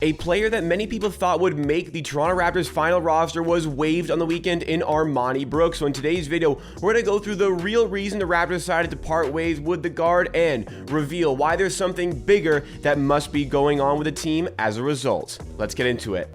A player that many people thought would make the Toronto Raptors final roster was waived on the weekend in Armoni Brooks. So in today's video, we're going to go through the real reason the Raptors decided to part ways with the guard and reveal why there's something bigger that must be going on with the team as a result. Let's get into it.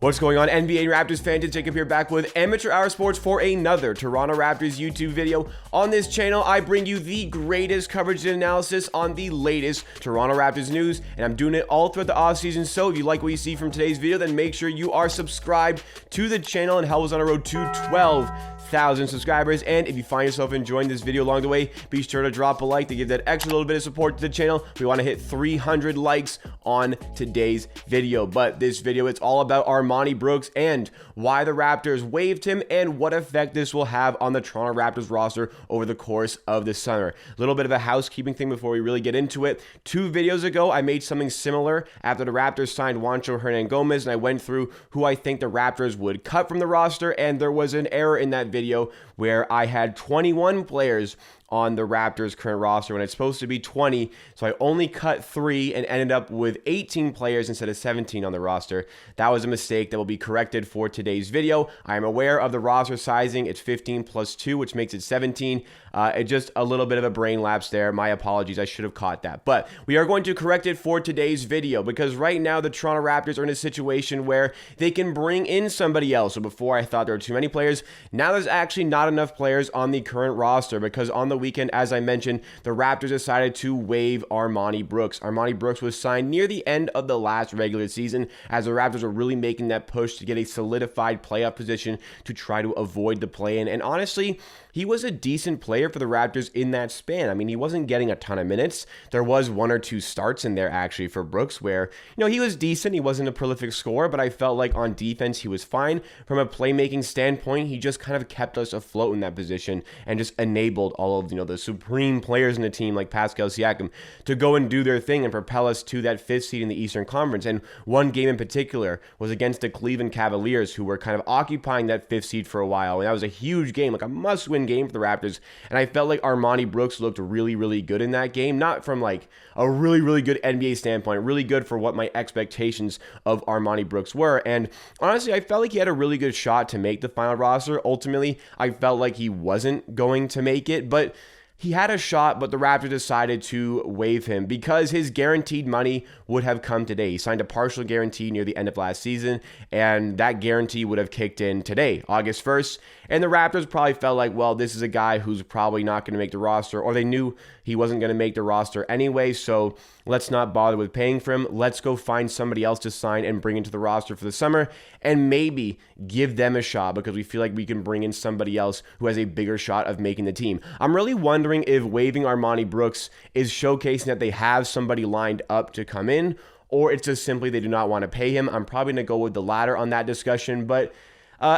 What's going on, NBA and Raptors fans? It's Jacob here, back with Amateur Hour Sports for another Toronto Raptors YouTube video. On this channel, I bring you the greatest coverage and analysis on the latest Toronto Raptors news, and I'm doing it all throughout the offseason. So if you like what you see from today's video, then make sure you are subscribed to the channel and help us on the road to 12,000 subscribers. And if you find yourself enjoying this video along the way, be sure to drop a like to give that extra little bit of support to the channel. We want to hit 300 likes on today's video. But this video, it's all about Armoni Brooks and why the Raptors waived him and what effect this will have on the Toronto Raptors roster over the course of the summer. A little bit of a housekeeping thing before we really get into it. 2 videos ago, I made something similar after the Raptors signed Juancho Hernangomez, and I went through who I think the Raptors would cut from the roster, and there was an error in that video where I had 21 players on the Raptors current roster when it's supposed to be 20, so I only cut 3 and ended up with 18 players instead of 17 on the roster. That was a mistake that will be corrected for today's video. I am aware of the roster sizing. It's 15 plus 2, which makes it 17. It just a little bit of a brain lapse there. My apologies. I should have caught that. But we are going to correct it for today's video because right now the Toronto Raptors are in a situation where they can bring in somebody else. So before I thought there were too many players, now there's actually not enough players on the current roster because on the weekend, as I mentioned, the Raptors decided to waive Armoni Brooks. Armoni Brooks was signed near the end of the last regular season as the Raptors were really making that push to get a solidified playoff position to try to avoid the play-in. And honestly, he was a decent player for the Raptors in that span. I mean, he wasn't getting a ton of minutes. There was 1 or 2 starts in there actually for Brooks where, he was decent. He wasn't a prolific scorer, but I felt like on defense he was fine. From a playmaking standpoint, he just kind of kept us afloat in that position and just enabled all of, the supreme players in the team like Pascal Siakam to go and do their thing and propel us to that 5th seed in the Eastern Conference. And one game in particular was against the Cleveland Cavaliers, who were kind of occupying that 5th seed for a while. And that was a huge game, like a must-win game for the Raptors. And I felt like Armoni Brooks looked really, really good in that game. Not from like a really, really good NBA standpoint, really good for what my expectations of Armoni Brooks were. And honestly, I felt like he had a really good shot to make the final roster. Ultimately, I felt like he wasn't going to make it, but he had a shot, but the Raptors decided to waive him because his guaranteed money would have come today. He signed a partial guarantee near the end of last season, and that guarantee would have kicked in today, August 1st. And the Raptors probably felt like, well, this is a guy who's probably not going to make the roster, or they knew he wasn't going to make the roster anyway, so let's not bother with paying for him. Let's go find somebody else to sign and bring into the roster for the summer and maybe give them a shot because we feel like we can bring in somebody else who has a bigger shot of making the team. I'm really wondering if waiving Armoni Brooks is showcasing that they have somebody lined up to come in, or it's just simply they do not want to pay him. I'm probably going to go with the latter on that discussion, but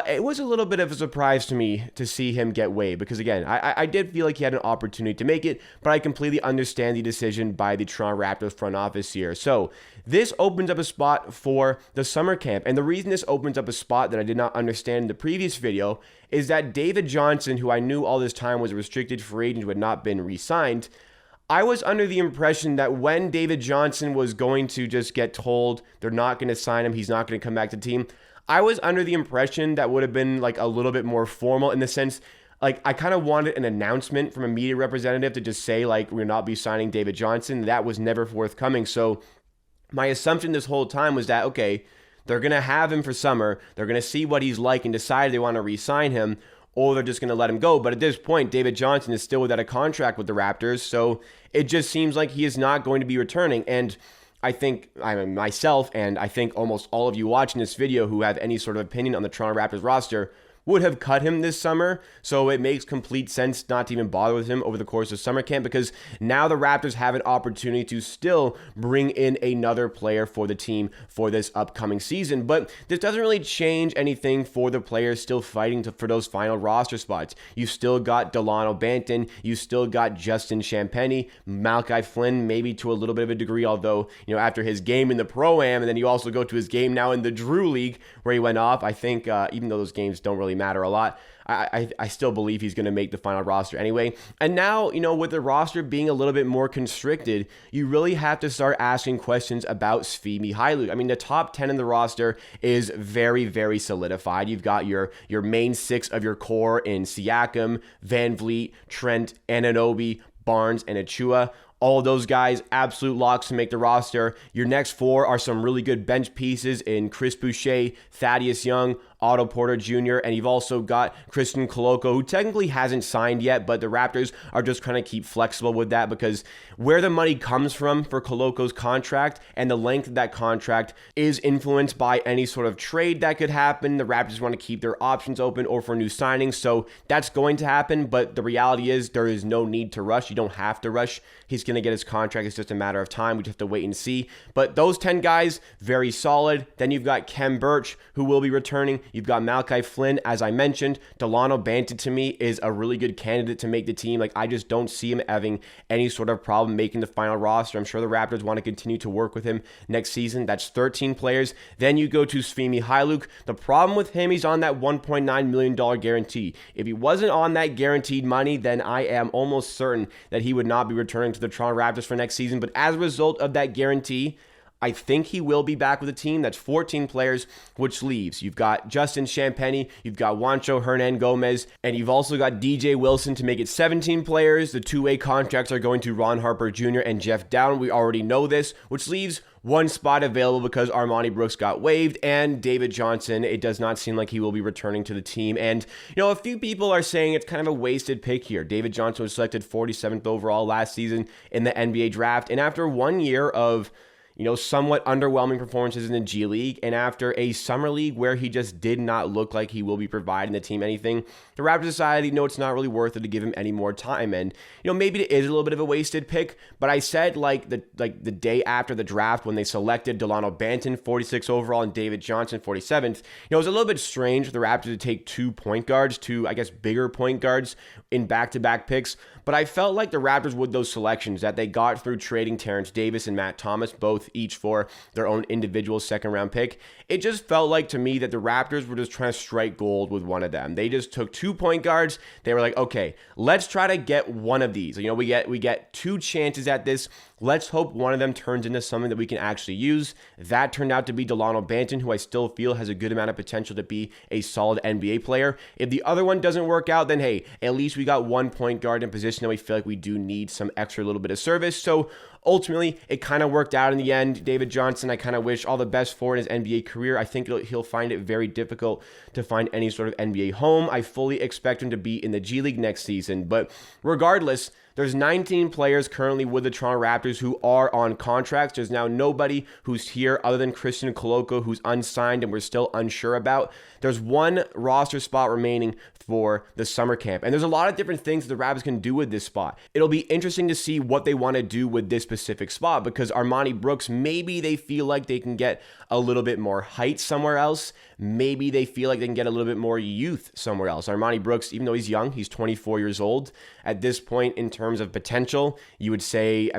it was a little bit of a surprise to me to see him get waived because, again, I did feel like he had an opportunity to make it, but I completely understand the decision by the Toronto Raptors front office here. So this opens up a spot for the summer camp, and the reason this opens up a spot that I did not understand in the previous video is that David Johnson, who I knew all this time was a restricted free agent who had not been re-signed, I was under the impression that when David Johnson was going to just get told they're not going to sign him, he's not going to come back to the team, I was under the impression that would have been like a little bit more formal in the sense, like I kind of wanted an announcement from a media representative to just say like we'll not be signing David Johnson. That was never forthcoming. So my assumption this whole time was that, okay, they're going to have him for summer. They're going to see what he's like and decide they want to re-sign him, or they're just going to let him go. But at this point, David Johnson is still without a contract with the Raptors. So it just seems like he is not going to be returning. And I think myself and I think almost all of you watching this video who have any sort of opinion on the Toronto Raptors roster would have cut him this summer, so it makes complete sense not to even bother with him over the course of summer camp because now the Raptors have an opportunity to still bring in another player for the team for this upcoming season. But this doesn't really change anything for the players still fighting for those final roster spots. You still got Delano Banton, you still got Justin Champagnie, Malachi Flynn, maybe to a little bit of a degree, although, after his game in the Pro-Am, and then you also go to his game now in the Drew League where he went off. I think, even though those games don't really matter a lot, I still believe he's going to make the final roster anyway. And now, with the roster being a little bit more constricted, you really have to start asking questions about Svi Mykhailiuk. I mean, the top 10 in the roster is very, very solidified. You've got your main 6 of your core in Siakam, Van Vliet, Trent, Anunoby, Barnes, and Achua. All of those guys, absolute locks to make the roster. Your next 4 are some really good bench pieces in Chris Boucher, Thaddeus Young, Otto Porter Jr., and you've also got Christian Koloko, who technically hasn't signed yet, but the Raptors are just trying to keep flexible with that because where the money comes from for Koloko's contract and the length of that contract is influenced by any sort of trade that could happen. The Raptors want to keep their options open or for new signings, so that's going to happen, but the reality is there is no need to rush. You don't have to rush. He's going to get his contract. It's just a matter of time. We just have to wait and see. But those 10 guys, very solid. Then you've got Kem Birch, who will be returning. You've got Malachi Flynn, as I mentioned. Delano Banton, to me, is a really good candidate to make the team. I just don't see him having any sort of problem making the final roster. I'm sure the Raptors want to continue to work with him next season. That's 13 players. Then you go to Svi Mykhailiuk. The problem with him, he's on that $1.9 million guarantee. If he wasn't on that guaranteed money, then I am almost certain that he would not be returning to the Toronto Raptors for next season. But as a result of that guarantee, I think he will be back with the team. That's 14 players, which leaves. You've got Justin Champagnie, you've got Juancho Hernan Gomez, and you've also got DJ Wilson to make it 17 players. The two-way contracts are going to Ron Harper Jr. and Jeff Dowd. We already know this, which leaves one spot available because Armoni Brooks got waived, and David Johnson, it does not seem like he will be returning to the team. And, a few people are saying it's kind of a wasted pick here. David Johnson was selected 47th overall last season in the NBA draft, and after 1 year of somewhat underwhelming performances in the G League, and after a summer league where he just did not look like he will be providing the team anything, the Raptors decided, it's not really worth it to give him any more time. And, maybe it is a little bit of a wasted pick, but I said the day after the draft when they selected Delano Banton, 46 overall, and David Johnson, 47th, it was a little bit strange for the Raptors to take 2 point guards, two, I guess, bigger point guards in back-to-back picks, but I felt like the Raptors with those selections that they got through trading Terrence Davis and Matt Thomas, both each for their own individual second-round pick, it just felt like to me that the Raptors were just trying to strike gold with one of them. They just took 2 point guards. They were like, okay, let's try to get one of these. We get 2 chances at this. Let's hope one of them turns into something that we can actually use. That turned out to be Delano Banton, who I still feel has a good amount of potential to be a solid NBA player. If the other one doesn't work out, then hey, at least we got 1 point guard in position that we feel like we do need some extra little bit of service. So ultimately, it kind of worked out in the end. David Johnson, I kind of wish all the best for in his NBA career. I think he'll find it very difficult to find any sort of NBA home. I fully expect him to be in the G League next season. But regardless, there's 19 players currently with the Toronto Raptors who are on contracts. There's now nobody who's here other than Christian Koloko, who's unsigned and we're still unsure about. There's 1 roster spot remaining for the summer camp. And there's a lot of different things the Raptors can do with this spot. It'll be interesting to see what they want to do with this specific spot because Armoni Brooks, maybe they feel like they can get a little bit more height somewhere else. Maybe they feel like they can get a little bit more youth somewhere else. Armoni Brooks, even though he's young, he's 24 years old. At this point, in terms of potential, you would say,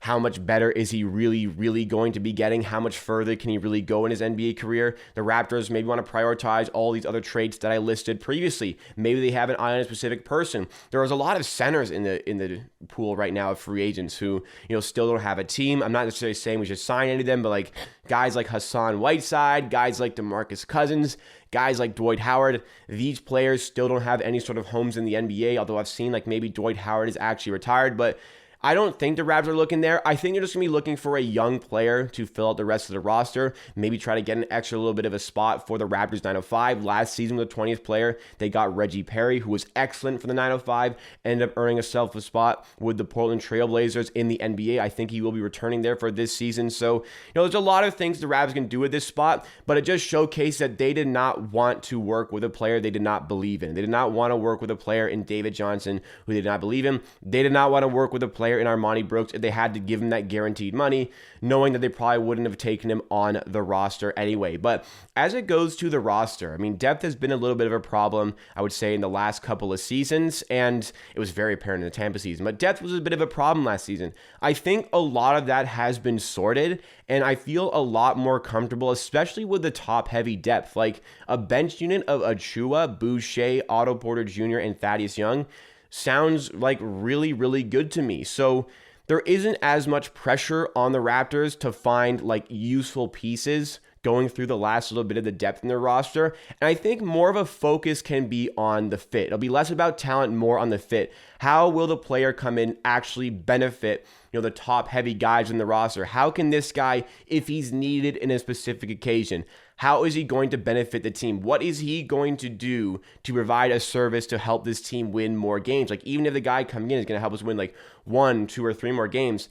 how much better is he really, really going to be getting? How much further can he really go in his NBA career? The Raptors maybe want to prioritize all these other traits that I listed previously. Maybe they have an eye on a specific person. There is a lot of centers in the pool right now of free agents who, still don't have a team. I'm not necessarily saying we should sign any of them, but guys like Hassan Whiteside, guys like DeMarcus Cousins, guys like Dwight Howard, these players still don't have any sort of homes in the NBA, although I've seen maybe Dwight Howard is actually retired, but I don't think the Raptors are looking there. I think they're just going to be looking for a young player to fill out the rest of the roster, maybe try to get an extra little bit of a spot for the Raptors 905. Last season with the 20th player, they got Reggie Perry, who was excellent for the 905, ended up earning a spot with the Portland Trail Blazers in the NBA. I think he will be returning there for this season. So, there's a lot of things the Raptors can do with this spot, but it just showcased that they did not want to work with a player they did not believe in. They did not want to work with a player in David Johnson who they did not believe in. They did not want to work with a player player in Armoni Brooks if they had to give him that guaranteed money, knowing that they probably wouldn't have taken him on the roster anyway. But as it goes to the roster, I mean, depth has been a little bit of a problem, I would say, in the last couple of seasons, and it was very apparent in the Tampa season. But depth was a bit of a problem last season. I think a lot of that has been sorted, and I feel a lot more comfortable, especially with the top-heavy depth. Like a bench unit of Achua, Boucher, Otto Porter Jr., and Thaddeus Young sounds like really, really good to me. So there isn't as much pressure on the Raptors to find like useful pieces going through the last little bit of the depth in their roster. And I think more of a focus can be on the fit. It'll be less about talent, more on the fit. How will the player come in actually benefit, the top heavy guys in the roster? How can this guy, if he's needed in a specific occasion, how is he going to benefit the team? What is he going to do to provide a service to help this team win more games? Like, even if the guy coming in is going to help us win like 1, 2, or 3 more games,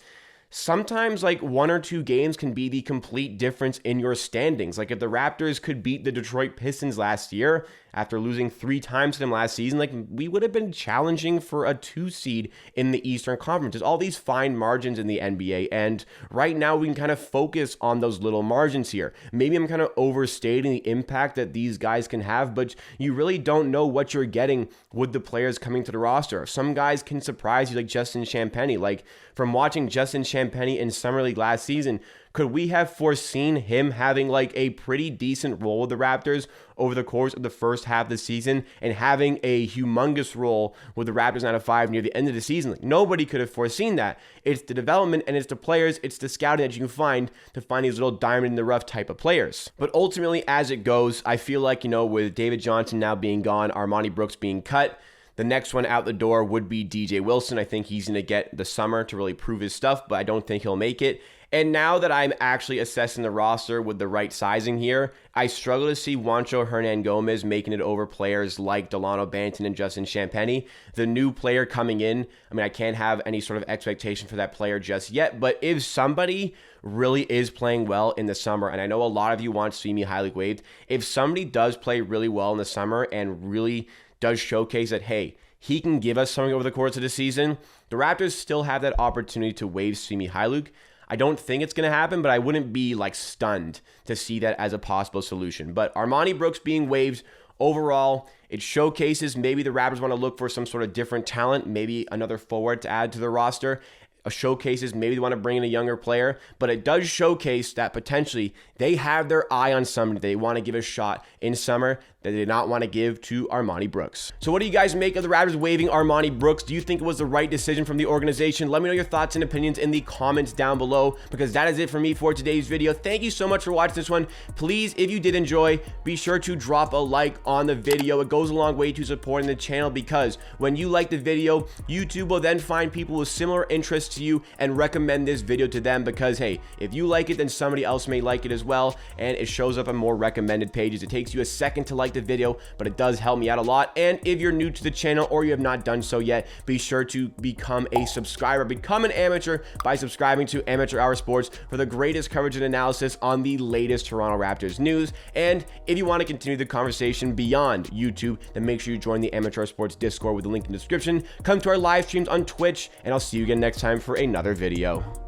sometimes like 1 or 2 games can be the complete difference in your standings. Like if the Raptors could beat the Detroit Pistons last year after losing 3 times to them last season, like we would have been challenging for a 2 seed in the Eastern Conference. There's all these fine margins in the NBA, and right now we can kind of focus on those little margins here. Maybe I'm kind of overstating the impact that these guys can have, but you really don't know what you're getting with the players coming to the roster. Some guys can surprise you, like Justin Champagnie. Like from watching Justin Champagnie in Summer League last season, could we have foreseen him having like a pretty decent role with the Raptors over the course of the first half of the season and having a humongous role with the Raptors 9-5 near the end of the season? Like, nobody could have foreseen that. It's the development and it's the players, it's the scouting that you can find to find these little diamond in the rough type of players. But ultimately, as it goes, I feel like, with David Johnson now being gone, Armoni Brooks being cut, the next one out the door would be DJ Wilson. I think he's going to get the summer to really prove his stuff, but I don't think he'll make it. And now that I'm actually assessing the roster with the right sizing here, I struggle to see Juancho Hernan-Gomez making it over players like Delano Banton and Justin Champagnie. The new player coming in, I mean, I can't have any sort of expectation for that player just yet, but if somebody really is playing well in the summer, and I know a lot of you want Svi Mykhailiuk waived, if somebody does play really well in the summer and really does showcase that, hey, he can give us something over the course of the season, the Raptors still have that opportunity to waive Svi Mykhailiuk. I don't think it's going to happen, but I wouldn't be like stunned to see that as a possible solution. But Armoni Brooks being waived, overall, it showcases maybe the Raptors want to look for some sort of different talent, maybe another forward to add to the roster. Showcases maybe they want to bring in a younger player, but it does showcase that potentially they have their eye on somebody they want to give a shot in summer that they did not want to give to Armoni Brooks. So what do you guys make of the Raptors waiving Armoni Brooks? Do you think it was the right decision from the organization? Let me know your thoughts and opinions in the comments down below, because that is it for me for today's video. Thank you so much for watching this one. Please, if you did enjoy, be sure to drop a like on the video. It goes a long way to supporting the channel, because when you like the video, YouTube will then find people with similar interests to you and recommend this video to them, because hey, if you like it, then somebody else may like it as well, and it shows up on more recommended pages. It takes you a second to like the video, but it does help me out a lot. And if you're new to the channel or you have not done so yet, be sure to become a subscriber, become an amateur by subscribing to Amateur Hour Sports for the greatest coverage and analysis on the latest Toronto Raptors news. And if you want to continue the conversation beyond YouTube, then make sure you join the Amateur Hour Sports Discord with the link in the description. Come to our live streams on Twitch, and I'll see you again next time for another video.